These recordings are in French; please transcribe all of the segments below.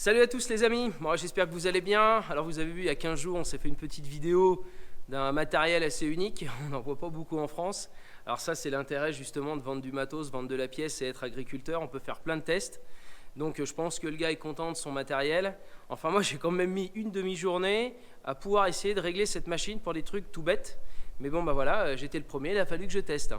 Salut à tous les amis, bon, j'espère que vous allez bien. Alors vous avez vu, il y a 15 jours, on s'est fait une petite vidéo d'un matériel assez unique. On n'en voit pas beaucoup en France. Alors ça, c'est l'intérêt justement de vendre du matos, vendre de la pièce et être agriculteur. On peut faire plein de tests. Donc je pense que le gars est content de son matériel. Enfin moi, j'ai quand même mis une demi-journée à pouvoir essayer de régler cette machine pour des trucs tout bêtes. Mais bon, bah voilà, j'étais le premier, il a fallu que je teste.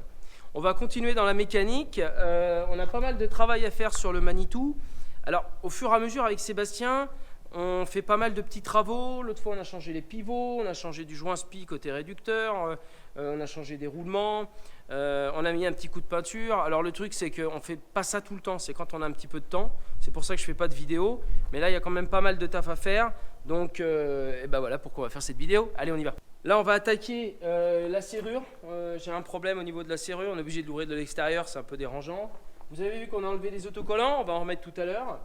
On va continuer dans la mécanique. On a pas mal de travail à faire sur le Manitou. Alors, au fur et à mesure, avec Sébastien, on fait pas mal de petits travaux. L'autre fois, on a changé les pivots, on a changé du joint spi côté réducteur, on a changé des roulements, on a mis un petit coup de peinture. Alors, le truc, c'est qu'on ne fait pas ça tout le temps, c'est quand on a un petit peu de temps. C'est pour ça que je ne fais pas de vidéo. Mais là, il y a quand même pas mal de taf à faire. Donc, et ben voilà pourquoi on va faire cette vidéo. Allez, on y va. Là, on va attaquer la serrure. J'ai un problème au niveau de la serrure. On est obligé de l'ouvrir de l'extérieur, c'est un peu dérangeant. Vous avez vu qu'on a enlevé les autocollants, on va en remettre tout à l'heure.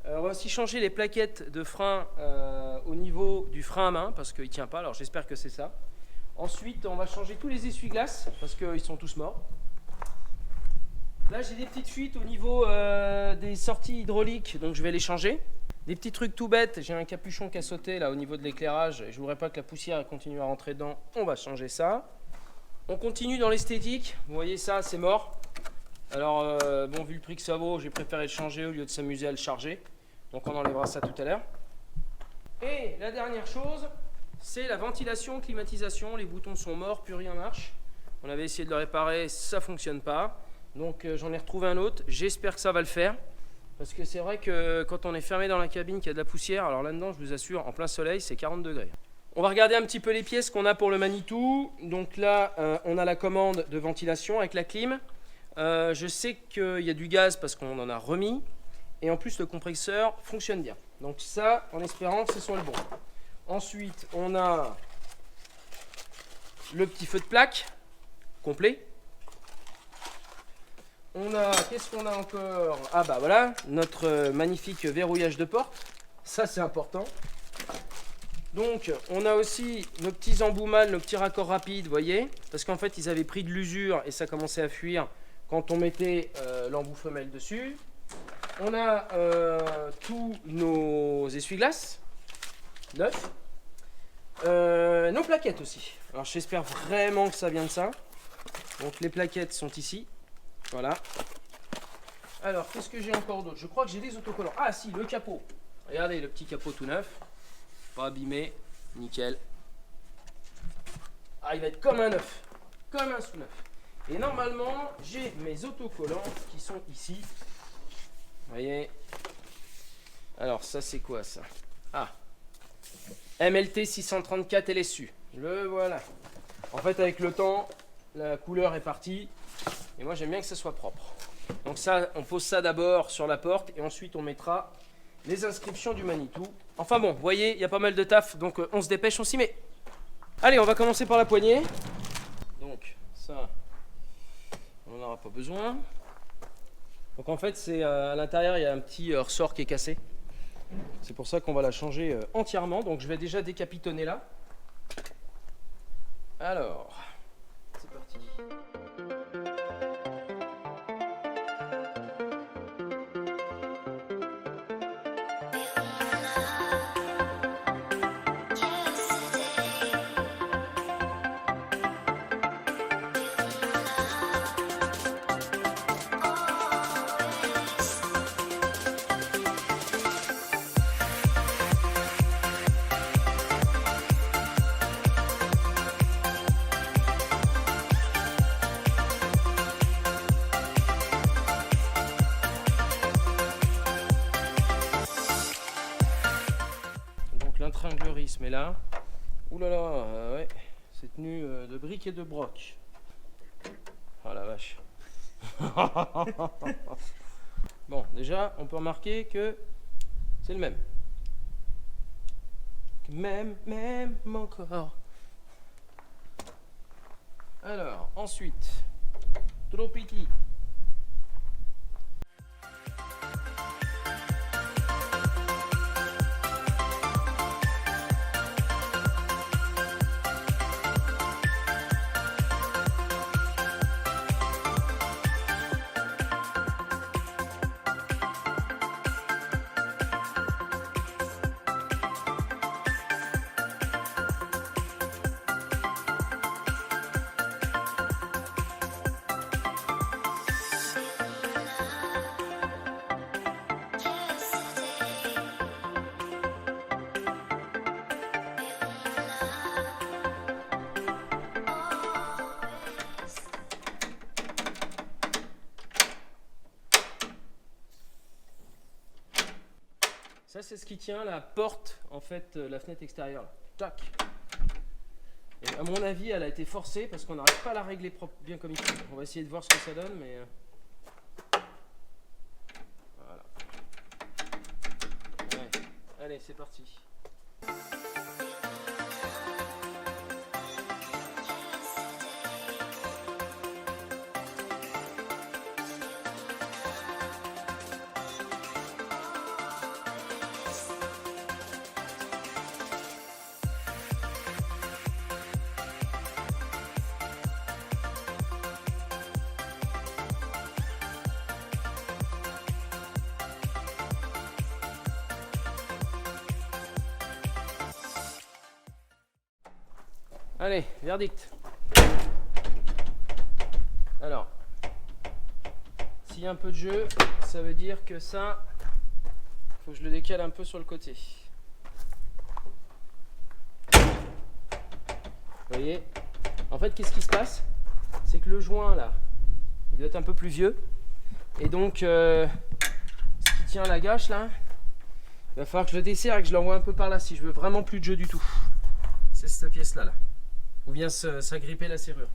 On va aussi changer les plaquettes de frein au niveau du frein à main parce qu'il ne tient pas, alors j'espère que c'est ça. Ensuite, on va changer tous les essuie-glaces parce qu'ils sont tous morts. Là, j'ai des petites fuites au niveau des sorties hydrauliques, donc je vais les changer. Des petits trucs tout bêtes, j'ai un capuchon qui a sauté là au niveau de l'éclairage. Je ne voudrais pas que la poussière continue à rentrer dedans, on va changer ça. On continue dans l'esthétique, vous voyez ça, c'est mort. Alors, bon, vu le prix que ça vaut, j'ai préféré le changer au lieu de s'amuser à le charger. Donc, on enlèvera ça tout à l'heure. Et la dernière chose, c'est la ventilation, climatisation. Les boutons sont morts, plus rien marche. On avait essayé de le réparer, ça ne fonctionne pas. Donc, j'en ai retrouvé un autre. J'espère que ça va le faire. Parce que c'est vrai que quand on est fermé dans la cabine, qu'il y a de la poussière, alors là-dedans, je vous assure, en plein soleil, c'est 40 degrés. On va regarder un petit peu les pièces qu'on a pour le Manitou. Donc là, on a la commande de ventilation avec la clim. Je sais qu'il y a du gaz parce qu'on en a remis et en plus le compresseur fonctionne bien, donc ça en espérant que ce soit le bon. Ensuite on a le petit feu de plaque complet. On a, qu'est-ce qu'on a encore? Ah bah voilà, notre magnifique verrouillage de porte, ça c'est important. Donc on a aussi nos petits embouts mâles, nos petits raccords rapides, vous voyez, parce qu'en fait ils avaient pris de l'usure et ça commençait à fuir quand on mettait l'embout femelle dessus. On a tous nos essuie-glaces neufs. Nos plaquettes aussi. Alors j'espère vraiment que ça vient de ça. Donc les plaquettes sont ici. Voilà. Alors qu'est-ce que j'ai encore d'autre? Je crois que j'ai des autocollants. Ah si, le capot. Regardez le petit capot tout neuf. Pas abîmé. Nickel. Ah, il va être comme un neuf. Comme un sous-neuf. Et normalement, j'ai mes autocollants qui sont ici. Vous voyez. Alors, ça, c'est quoi, ça? Ah. MLT 634 LSU. Le voilà. En fait, avec le temps, la couleur est partie. Et moi, j'aime bien que ça soit propre. Donc ça, on pose ça d'abord sur la porte. Et ensuite, on mettra les inscriptions du Manitou. Enfin bon, vous voyez, il y a pas mal de taf. Donc, on se dépêche, on s'y met. Allez, on va commencer par la poignée. Donc, ça... on n'en aura pas besoin. Donc en fait, c'est à l'intérieur, il y a un petit ressort qui est cassé. C'est pour ça qu'on va la changer entièrement. Donc je vais déjà décapitonner là. Alors, c'est parti. L'intringlerisme est là. Ouh là là, ouais, c'est tenu de briques et de broc. Oh la vache. Bon, déjà, on peut remarquer que c'est le même. Même encore. Alors, ensuite, trop petit. Ça, c'est ce qui tient la porte, en fait, la fenêtre extérieure. Là. Tac. Et à mon avis, elle a été forcée parce qu'on n'arrive pas à la régler bien comme il faut. On va essayer de voir ce que ça donne, mais... Voilà. Ouais. Allez, c'est parti. Allez, verdict. Alors, s'il y a un peu de jeu, ça veut dire que ça, faut que je le décale un peu sur le côté. Vous voyez? En fait, qu'est-ce qui se passe? C'est que le joint, là, il doit être un peu plus vieux. Et donc, ce qui tient la gâche, là, il va falloir que je le desserre et que je l'envoie un peu par là si je veux vraiment plus de jeu du tout. C'est cette pièce-là, là. Ou bien s'agripper la serrure.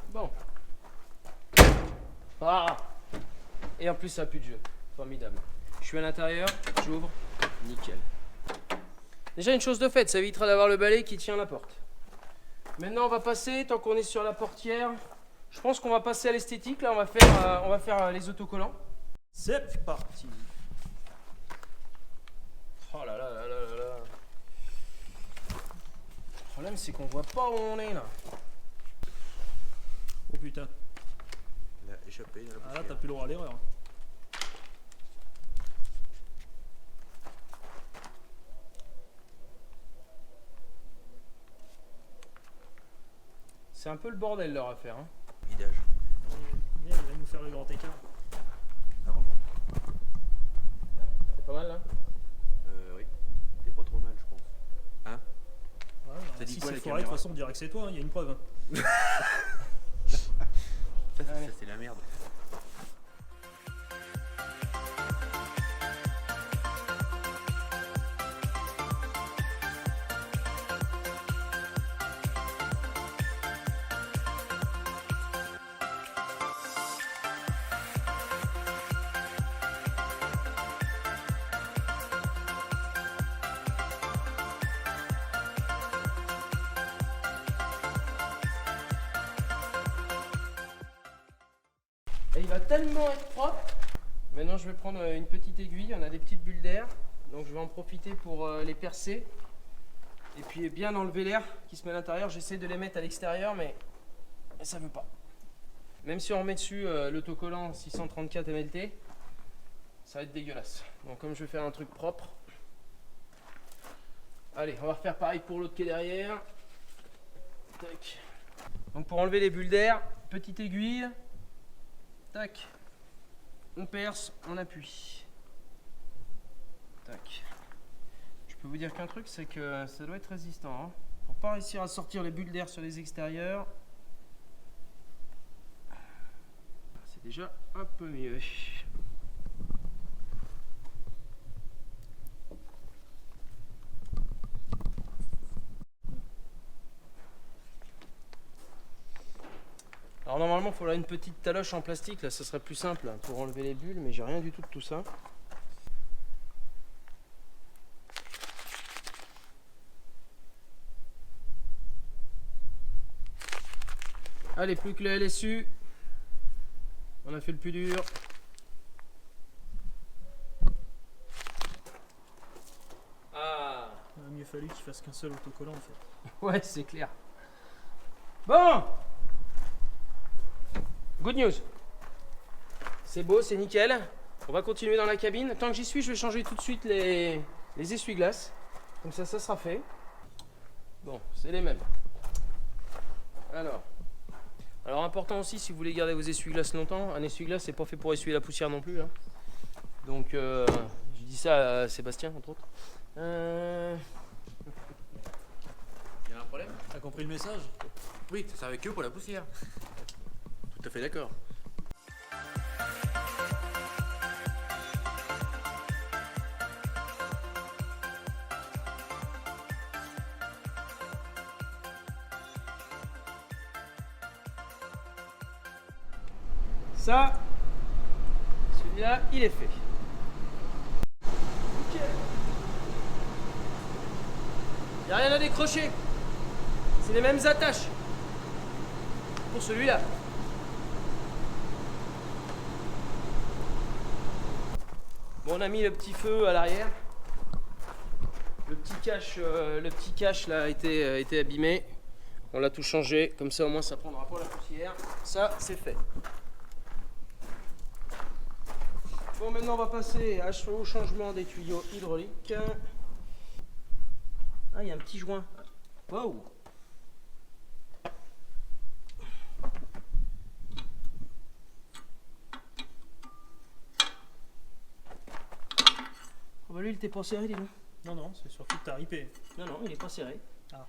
Bon. Ah. Et en plus, ça n'a plus de jeu. Formidable. Je suis à l'intérieur, j'ouvre. Nickel. Déjà, une chose de faite, ça évitera d'avoir le balai qui tient la porte. Maintenant, on va passer, tant qu'on est sur la portière, je pense qu'on va passer à l'esthétique. Là, on va faire les autocollants. C'est parti. Oh là là là là là là. Le problème, c'est qu'on voit pas où on est là. Oh putain. Il a échappé. Il a Ah là, t'as plus le droit à l'erreur. C'est un peu le bordel leur affaire. Hein. Vidage. Il va nous faire le grand écart. C'est pas mal là. Oui. T'es pas trop mal, je pense. Hein? Ouais, T'as dit si quoi, c'est la foiré, de toute caméra façon, on dirait que c'est toi, il y a une preuve. Ça, Allez. c'est la merde. Et il va tellement être propre. Maintenant, je vais prendre une petite aiguille. On a des petites bulles d'air. Donc, je vais en profiter pour les percer. Et puis, bien enlever l'air qui se met à l'intérieur. J'essaie de les mettre à l'extérieur, mais ça veut pas. Même si on remet dessus l'autocollant 634 MLT, ça va être dégueulasse. Donc, comme je vais faire un truc propre, allez, on va refaire pareil pour l'autre qui est derrière. Tac. Donc, pour enlever les bulles d'air, petite aiguille. Tac, on perce, on appuie. Tac. Je peux vous dire qu'un truc, c'est que ça doit être résistant. Hein. Pour pas réussir à sortir les bulles d'air sur les extérieurs, c'est déjà un peu mieux. Alors normalement, il faudra une petite taloche en plastique, là, ça serait plus simple pour enlever les bulles, mais j'ai rien du tout de tout ça. Allez, plus que le LSU. On a fait le plus dur. Ah. Il aurait mieux fallu qu'il fasse qu'un seul autocollant en fait. Ouais, c'est clair. Bon. Good news. C'est beau, c'est nickel. On va continuer dans la cabine. Tant que j'y suis, je vais changer tout de suite les essuie-glaces. Comme ça sera fait. Bon, c'est les mêmes. Alors important aussi, si vous voulez garder vos essuie-glaces longtemps, un essuie-glace c'est pas fait pour essuyer la poussière non plus. Hein. Donc, je dis ça à Sébastien entre autres. Il y a un problème? T'as compris le message? Oui, ça servait que pour la poussière. Tout à fait d'accord. Ça, celui-là, il est fait. Ok. Il n'y a rien à décrocher. C'est les mêmes attaches. Pour celui-là. Bon, on a mis le petit feu à l'arrière. Le petit cache là a été abîmé. On l'a tout changé, comme ça au moins ça prendra pas la poussière. Ça, c'est fait. Bon, maintenant on va passer au changement des tuyaux hydrauliques. Ah, il y a un petit joint. Waouh! Oh bah lui, il était pas serré, dis donc. Non, non, c'est surtout que t'as ripé. Non, non, il est pas serré. Ah,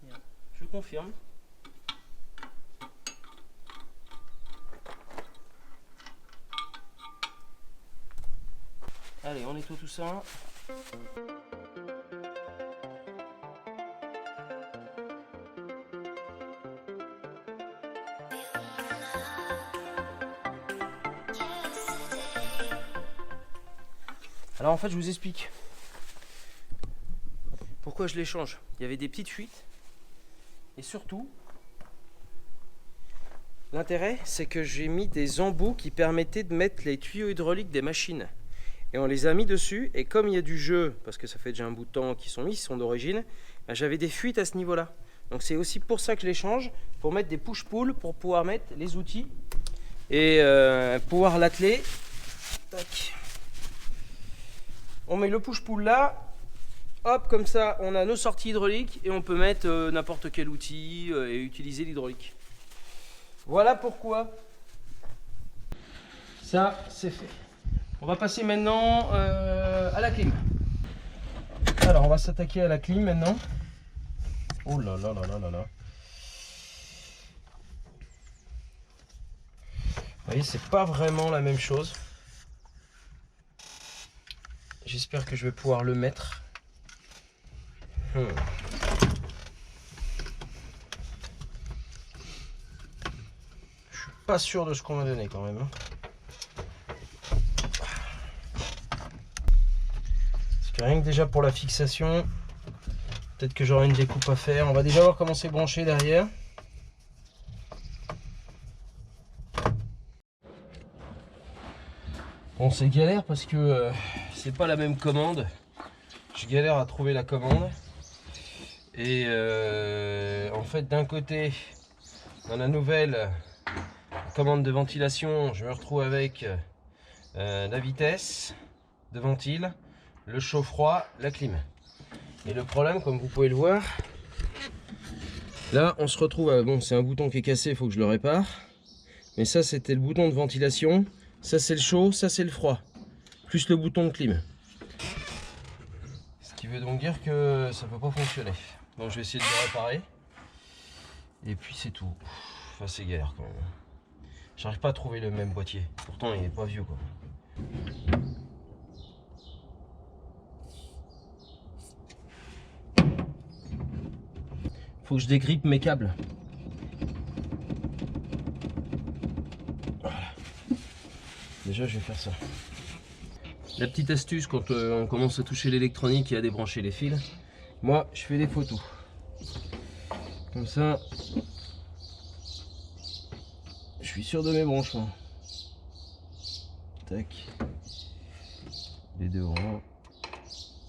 merde. Je confirme. Allez, on nettoie tout ça. Alors en fait, je vous explique pourquoi je les change. Il y avait des petites fuites et surtout, l'intérêt, c'est que j'ai mis des embouts qui permettaient de mettre les tuyaux hydrauliques des machines. Et on les a mis dessus, et comme il y a du jeu, parce que ça fait déjà un bout de temps qu'ils sont mis, ils sont d'origine, ben j'avais des fuites à ce niveau-là. Donc c'est aussi pour ça que je les change, pour mettre des push-pull, pour pouvoir mettre les outils et pouvoir l'atteler. Tac. On met le push-pull là, hop, comme ça on a nos sorties hydrauliques et on peut mettre n'importe quel outil et utiliser l'hydraulique. Voilà pourquoi ça c'est fait. On va passer maintenant à la clim. Alors on va s'attaquer à la clim maintenant. Oh là là là là là là. Vous voyez, c'est pas vraiment la même chose. J'espère que je vais pouvoir le mettre. Je suis pas sûr de ce qu'on m'a donné quand même. Parce que rien que déjà pour la fixation, peut-être que j'aurai une découpe à faire. On va déjà voir comment c'est branché derrière. Bon, c'est galère parce que c'est pas la même commande. Je galère à trouver la commande. Et en fait, d'un côté, dans la nouvelle commande de ventilation, je me retrouve avec la vitesse de ventile, le chaud-froid, la clim. Et le problème, comme vous pouvez le voir, là, on se retrouve à... Bon, c'est un bouton qui est cassé, il faut que je le répare. Mais ça, c'était le bouton de ventilation. Ça, c'est le chaud, ça, c'est le froid. Plus le bouton de clim. Ce qui veut donc dire que ça ne peut pas fonctionner. Donc, je vais essayer de le réparer. Et puis, c'est tout. Enfin, c'est galère quand même. J'arrive pas à trouver le même boîtier. Pourtant, il n'est pas vieux, quoi. Faut que je dégrippe mes câbles. Voilà. Déjà, je vais faire ça. La petite astuce quand on commence à toucher l'électronique et à débrancher les fils, moi, je fais des photos. Comme ça, je suis sûr de mes branchements. Tac. Les deux rangs.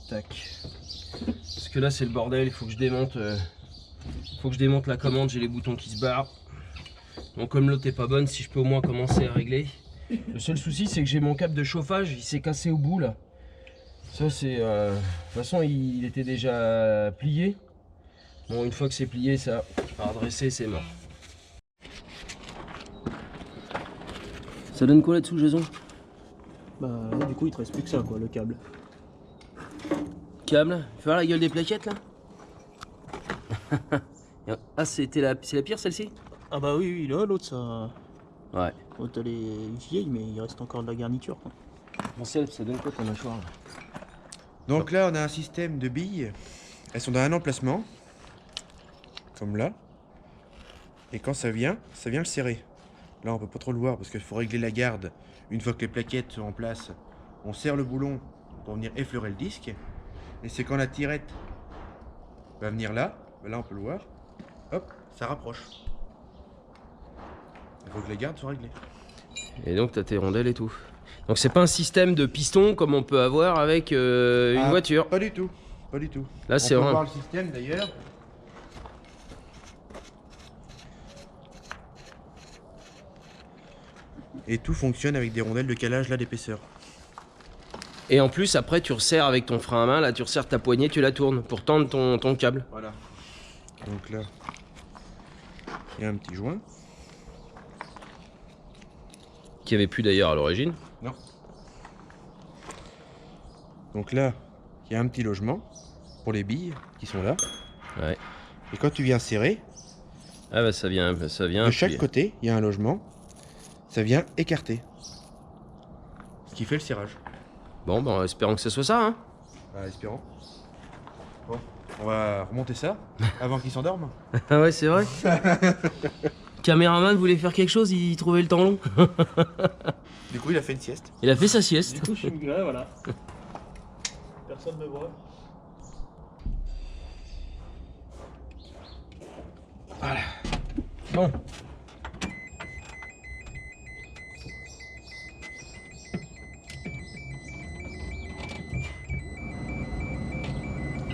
Tac. Parce que là, c'est le bordel. Il faut que je démonte. La commande. J'ai les boutons qui se barrent. Donc, comme l'autre est pas bonne, si je peux au moins commencer à régler. Le seul souci, c'est que j'ai mon câble de chauffage. Il s'est cassé au bout là. Ça, c'est. De toute façon, il était déjà plié. Bon, une fois que c'est plié, ça va redresser, c'est mort. Ça donne quoi là-dessous, Jason? Bah, du coup, il te reste plus que ça, quoi, le câble. Câble? Tu vois la gueule des plaquettes là? Ah, c'est la pire celle-ci? Ah bah oui, oui, là, l'autre, ça... Ouais. L'autre, elle est vieille, mais il reste encore de la garniture, quoi. Marcel, ça donne quoi ta mâchoire là? Donc là, on a un système de billes. Elles sont dans un emplacement. Comme là. Et quand ça vient le serrer. Là, on peut pas trop le voir parce qu'il faut régler la garde. Une fois que les plaquettes sont en place, on serre le boulon pour venir effleurer le disque. Et c'est quand la tirette va venir là, là on peut le voir, hop, ça rapproche. Il faut que les gardes soient réglées. Et donc tu as tes rondelles et tout. Donc c'est pas un système de piston comme on peut avoir avec une voiture. Pas du tout, pas du tout. Là c'est on peut vraiment... voir le système d'ailleurs. Et tout fonctionne avec des rondelles de calage là d'épaisseur. Et en plus après tu resserres avec ton frein à main, là tu resserres ta poignée, tu la tournes pour tendre ton câble. Voilà. Donc là, il y a un petit joint. Qui avait plus d'ailleurs à l'origine. Non. Donc là, il y a un petit logement pour les billes qui sont là. Ouais. Et quand tu viens serrer, Ah bah ça vient. de chaque côté, il y a un logement. Ça vient écarter. Ce qui fait le serrage. Bon bah espérons que ce soit ça hein. Bah, espérons. Bon, on va remonter ça avant qu'il s'endorme. Ah ouais c'est vrai. Caméraman voulait faire quelque chose, il trouvait le temps long. Du coup, il a fait une sieste. Il a fait sa sieste. Du coup, je suis migré, voilà. Personne ne voit. Bon.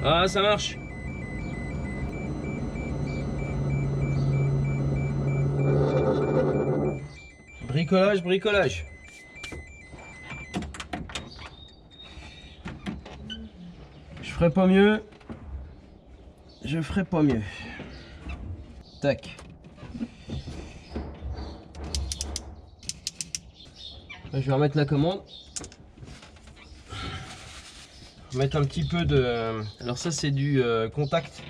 Ah ça marche. Bricolage, bricolage. Je ferai pas mieux. Je ferai pas mieux. Tac. Là, je vais remettre la commande. Mettre un petit peu de... Alors ça c'est du contact.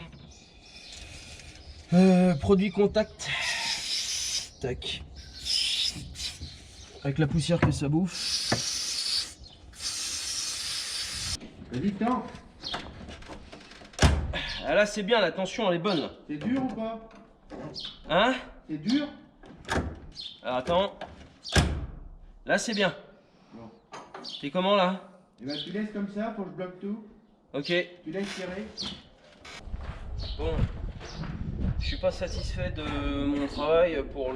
Produit contact. Tac. Avec la poussière que ça bouffe. Vas-y, temps. Ah là c'est bien, la tension elle est bonne. Là. C'est dur ou pas? Hein? C'est dur? Alors attends. Là c'est bien. Bon. T'es comment là? Et ben tu laisses comme ça, faut que je bloque tout. Ok. Tu laisses tirer. Bon. Je suis pas satisfait de mon travail pour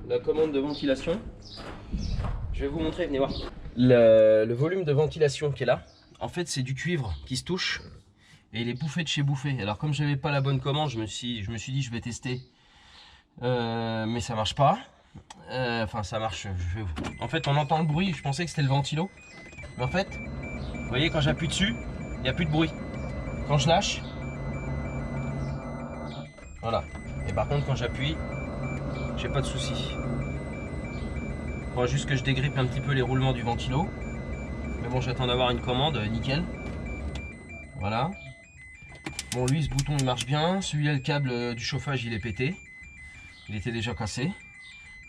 la commande de ventilation. Je vais vous montrer, venez voir. Le volume de ventilation qui est là, en fait c'est du cuivre qui se touche et il est bouffé de chez bouffé. Alors comme j'avais pas la bonne commande, je me suis dit je vais tester. Mais ça marche pas. Enfin ça marche. En fait on entend le bruit, je pensais que c'était le ventilo. Mais en fait, vous voyez quand j'appuie dessus, il n'y a plus de bruit. Quand je lâche, voilà. Et par contre quand j'appuie, j'ai pas de souci. Il faudra juste que je dégrippe un petit peu les roulements du ventilo. Mais bon, j'attends d'avoir une commande, nickel. Voilà. Bon, lui, ce bouton il marche bien. Celui-là, le câble du chauffage, il est pété. Il était déjà cassé.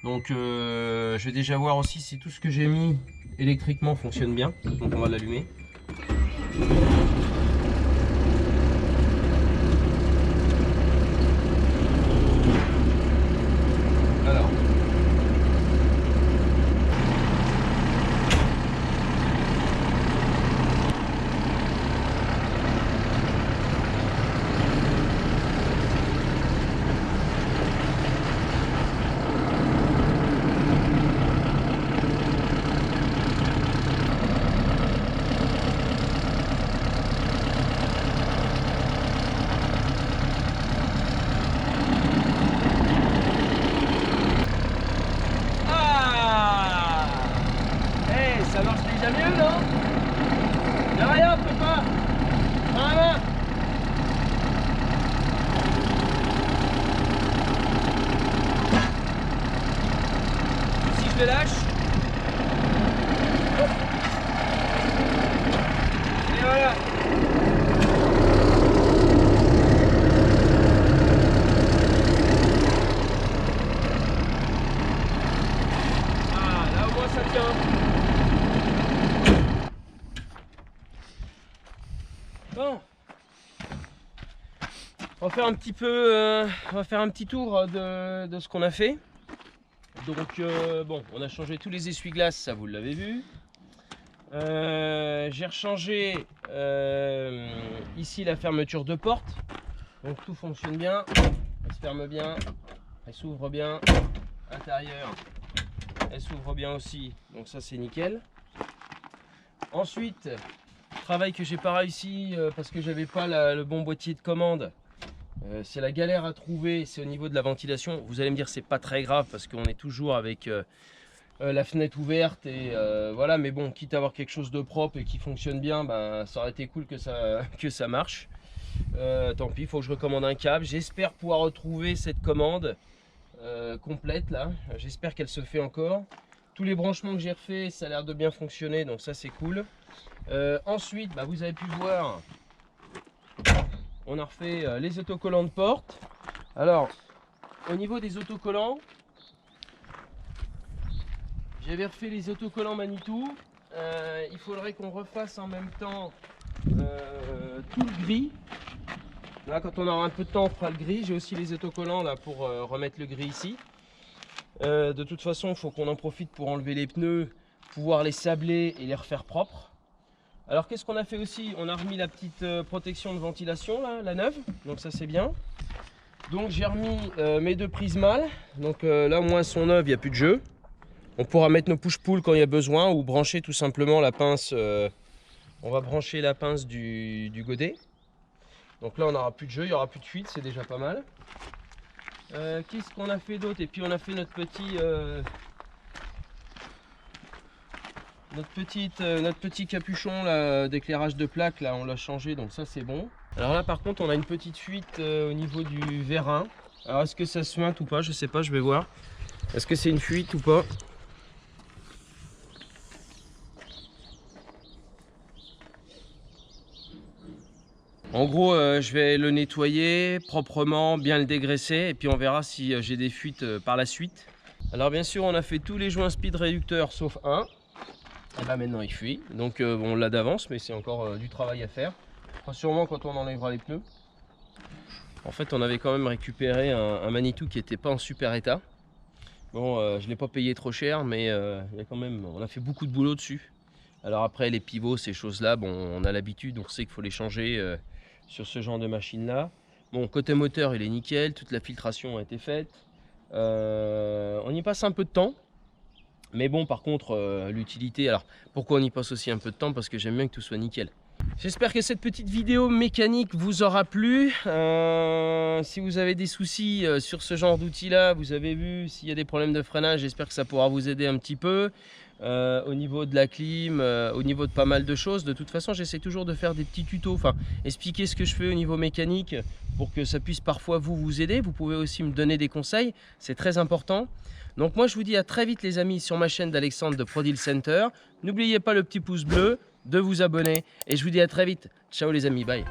Donc, je vais déjà voir aussi si tout ce que j'ai mis électriquement fonctionne bien. Donc, on va l'allumer. Alors. Ça marche déjà mieux, non? Y'a rien, papa! Prends la main! Si je le lâche. Et voilà! Ah, là au moins ça tient. Bon, on va faire un petit peu, on va faire un petit tour de ce qu'on a fait. Donc bon, on a changé tous les essuie-glaces, ça vous l'avez vu. J'ai rechangé ici la fermeture de porte. Donc tout fonctionne bien, elle se ferme bien, elle s'ouvre bien. Intérieur, elle s'ouvre bien aussi, donc ça c'est nickel. Ensuite, travail que j'ai pas réussi parce que j'avais pas le bon boîtier de commande. C'est la galère à trouver, c'est au niveau de la ventilation. Vous allez me dire c'est pas très grave parce qu'on est toujours avec la fenêtre ouverte et voilà, mais bon, quitte à avoir quelque chose de propre et qui fonctionne bien, ben, ça aurait été cool que ça marche. Tant pis, il faut que je recommande un câble. J'espère pouvoir retrouver cette commande complète là. J'espère qu'elle se fait encore. Tous les branchements que j'ai refait, ça a l'air de bien fonctionner, donc ça c'est cool. Ensuite, bah, vous avez pu voir, on a refait les autocollants de porte. Alors, au niveau des autocollants, j'avais refait les autocollants Manitou. Il faudrait qu'on refasse en même temps tout le gris. Là, quand on aura un peu de temps, on fera le gris. J'ai aussi les autocollants là pour remettre le gris ici. De toute façon, il faut qu'on en profite pour enlever les pneus, pouvoir les sabler et les refaire propres. Alors, qu'est-ce qu'on a fait aussi? On a remis la petite protection de ventilation, là, la neuve. Donc ça, c'est bien. Donc j'ai remis mes deux prises mâles. Donc là, au moins, elles sont neuves, il n'y a plus de jeu. On pourra mettre nos push-pull quand il y a besoin ou brancher tout simplement la pince. On va brancher la pince du godet. Donc là, on n'aura plus de jeu, il n'y aura plus de fuite, c'est déjà pas mal. Qu'est-ce qu'on a fait d'autre? Et puis on a fait notre petit capuchon d'éclairage de plaque, là on l'a changé, donc ça c'est bon. Alors là par contre on a une petite fuite au niveau du vérin. Alors est-ce que ça se suinte ou pas? Je sais pas, je vais voir. Est-ce que c'est une fuite ou pas? En gros, je vais le nettoyer proprement, bien le dégraisser et puis on verra si j'ai des fuites par la suite. Alors bien sûr, on a fait tous les joints speed réducteurs sauf un. Et là maintenant il fuit. Donc bon, on l'a d'avance, mais c'est encore du travail à faire. Sûrement quand on enlèvera les pneus. En fait, on avait quand même récupéré un Manitou qui n'était pas en super état. Bon, je ne l'ai pas payé trop cher, mais il y a quand même, on a fait beaucoup de boulot dessus. Alors après, les pivots, ces choses-là, bon, on a l'habitude, on sait qu'il faut les changer sur ce genre de machine là. Bon, côté moteur il est nickel, toute la filtration a été faite. On y passe un peu de temps, mais bon par contre l'utilité, alors pourquoi on y passe aussi un peu de temps? Parce que j'aime bien que tout soit nickel. J'espère que cette petite vidéo mécanique vous aura plu. Si vous avez des soucis sur ce genre d'outil là, vous avez vu, s'il y a des problèmes de freinage, j'espère que ça pourra vous aider un petit peu. Au niveau de la clim, au niveau de pas mal de choses. De toute façon, j'essaie toujours de faire des petits tutos, enfin expliquer ce que je fais au niveau mécanique pour que ça puisse parfois vous aider. Vous pouvez aussi me donner des conseils, c'est très important. Donc moi je vous dis à très vite les amis sur ma chaîne d'Alexandre de ProDeal Center. N'oubliez pas le petit pouce bleu, de vous abonner et je vous dis à très vite. Ciao les amis, bye.